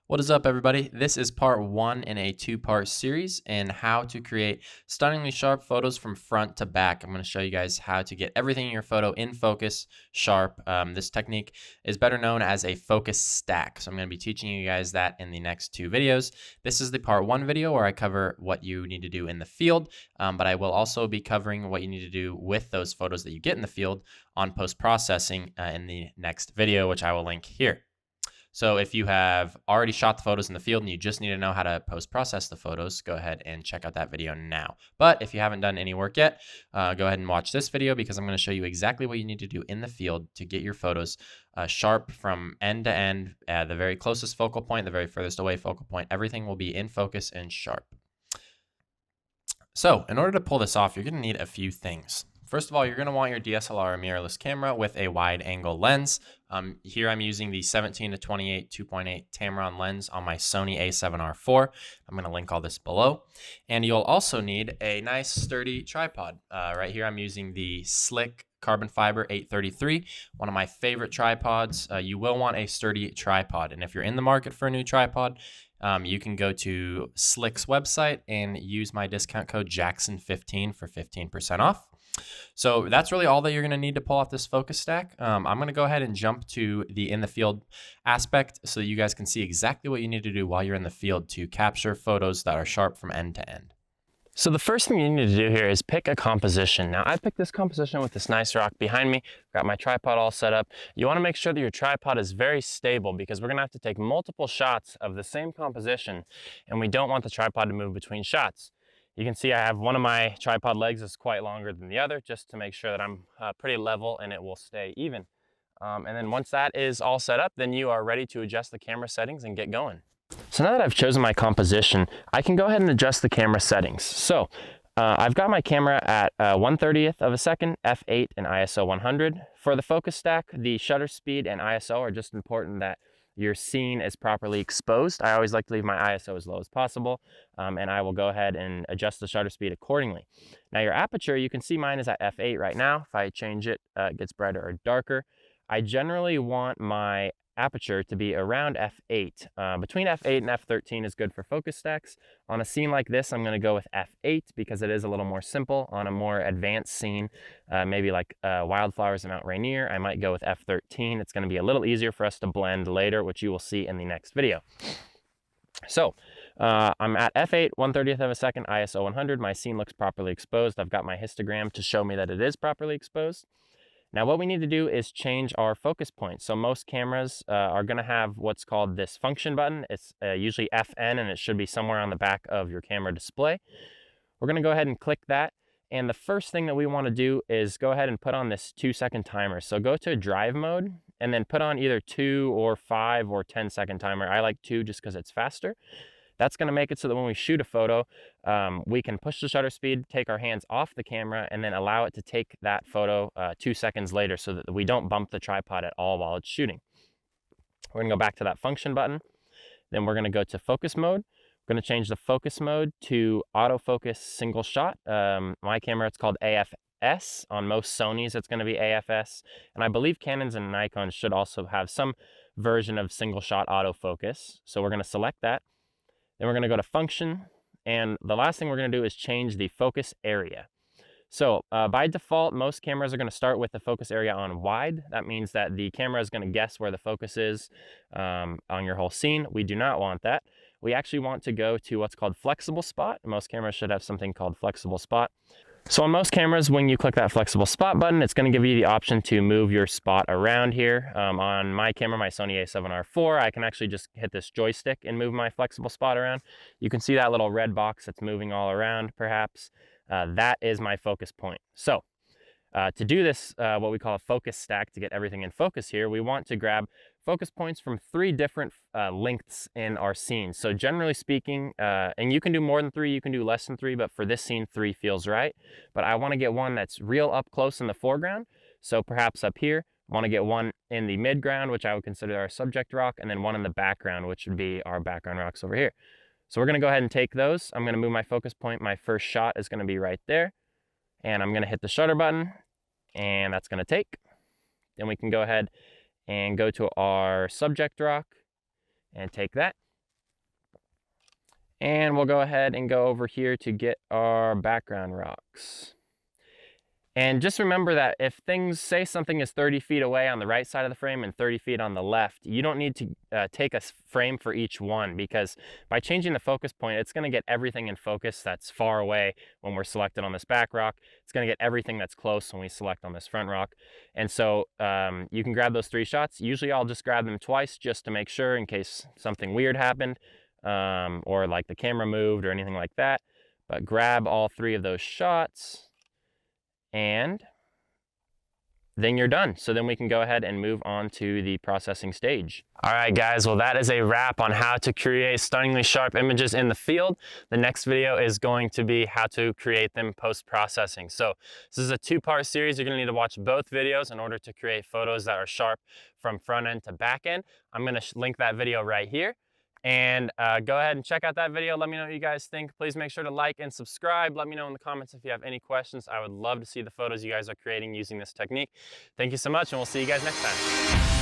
What is up, everybody? This is part one in a two-part series in how to create stunningly sharp photos from front to back. I'm going to show you guys how to get everything in your photo in focus, sharp. This technique is better known as a focus stack. So I'm going to be teaching you guys that in the next two videos. This is the part one video where I cover what you need to do in the field, but I will also be covering what you need to do with those photos that you get in the field on post-processing in the next video, which I will link here. So if you have already shot the photos in the field and you just need to know how to post-process the photos, go ahead and check out that video now. But if you haven't done any work yet, go ahead and watch this video because I'm going to show you exactly what you need to do in the field to get your photos sharp from end to end, the very closest focal point, the very furthest away focal point. Everything will be in focus and sharp. So in order to pull this off, you're going to need a few things. First of all, you're going to want your DSLR mirrorless camera with a wide angle lens. Here I'm using the 17 to 28 2.8 Tamron lens on my Sony a7R IV. I'm going to link all this below. And you'll also need a nice sturdy tripod. Right here I'm using the Slick Carbon Fiber 833, one of my favorite tripods. You will want a sturdy tripod. And if you're in the market for a new tripod, you can go to Slick's website and use my discount code Jackson15 for 15% off. So that's really all that you're going to need to pull off this focus stack. I'm going to go ahead and jump to the in the field aspect so that you guys can see exactly what you need to do while you're in the field to capture photos that are sharp from end to end. So the first thing you need to do here is pick a composition. Now I picked this composition with this nice rock behind me, got my tripod all set up. You want to make sure that your tripod is very stable because we're going to have to take multiple shots of the same composition and we don't want the tripod to move between shots. You can see I have one of my tripod legs is quite longer than the other just to make sure that I'm pretty level and it will stay even. And then once that is all set up, then you are ready to adjust the camera settings and get going. So now that I've chosen my composition, I can go ahead and adjust the camera settings. So I've got my camera at 1/30th of a second, f8 and ISO 100. For the focus stack, the shutter speed and ISO are just important that your scene is properly exposed. I always like to leave my ISO as low as possible, and I will go ahead and adjust the shutter speed accordingly. Now your aperture, you can see mine is at f8 right now. If I change it, it gets brighter or darker. I generally want my aperture to be around f8. Between f8 and f13 is good for focus stacks. On a scene like this, I'm going to go with f8 because it is a little more simple. On a more advanced scene, maybe like wildflowers in Mount Rainier, I might go with f13. It's going to be a little easier for us to blend later, which you will see in the next video. So I'm at f8, 1/30th of a second, ISO 100. My scene looks properly exposed. I've got my histogram to show me that it is properly exposed. Now what we need to do is change our focus point. So most cameras are going to have what's called this function button. It's usually FN and it should be somewhere on the back of your camera display. We're going to go ahead and click that. And the first thing that we want to do is go ahead and put on this 2-second timer. So go to drive mode and then put on either 2 or 5 or 10-second timer. I like 2 just because it's faster. That's going to make it so that when we shoot a photo, we can push the shutter speed, take our hands off the camera, and then allow it to take that photo 2 seconds later so that we don't bump the tripod at all while it's shooting. We're going to go back to that function button. Then we're going to go to focus mode. We're going to change the focus mode to autofocus single shot. My camera, it's called AFS. On most Sonys, it's going to be AFS. And I believe Canons and Nikons should also have some version of single shot autofocus. So we're going to select that. Then we're going to go to function, and the last thing we're going to do is change the focus area. So by default, most cameras are going to start with the focus area on wide. That means that the camera is going to guess where the focus is on your whole scene. We do not want that. We actually want to go to what's called flexible spot. Most cameras should have something called flexible spot. So on most cameras, when you click that flexible spot button, it's going to give you the option to move your spot around here. On my camera, my Sony a7R IV, I can actually just hit this joystick and move my flexible spot around. You can see that little red box that's moving all around, perhaps. That is my focus point. So to do this, what we call a focus stack, to get everything in focus here, we want to grab focus points from 3 different lengths in our scene. So generally speaking, and you can do more than 3, you can do less than 3, but for this scene, 3 feels right. But I want to get one that's real up close in the foreground. So perhaps up here, I want to get one in the midground, which I would consider our subject rock, and then one in the background, which would be our background rocks over here. So we're going to go ahead and take those. I'm going to move my focus point. My first shot is going to be right there. And I'm going to hit the shutter button, and that's going to take. Then we can go ahead and go to our subject rock and take that. And we'll go ahead and go over here to get our background rocks. And just remember that if things, say something is 30 feet away on the right side of the frame and 30 feet on the left, you don't need to take a frame for each one, because by changing the focus point, it's going to get everything in focus that's far away when we're selected on this back rock. It's going to get everything that's close when we select on this front rock. And so you can grab those 3 shots. Usually I'll just grab them twice just to make sure in case something weird happened or like the camera moved or anything like that. But grab all 3 of those shots, and then you're done. So then we can go ahead and move on to the processing stage. All right, guys, well, that is a wrap on how to create stunningly sharp images in the field. The next video is going to be how to create them post-processing. So this is a 2-part series. You're gonna need to watch both videos in order to create photos that are sharp from front end to back end. I'm gonna link that video right here. And go ahead and check out that video. Let me know what you guys think. Please make sure to like and subscribe. Let me know in the comments if you have any questions. I would love to see the photos you guys are creating using this technique. Thank you so much, and we'll see you guys next time.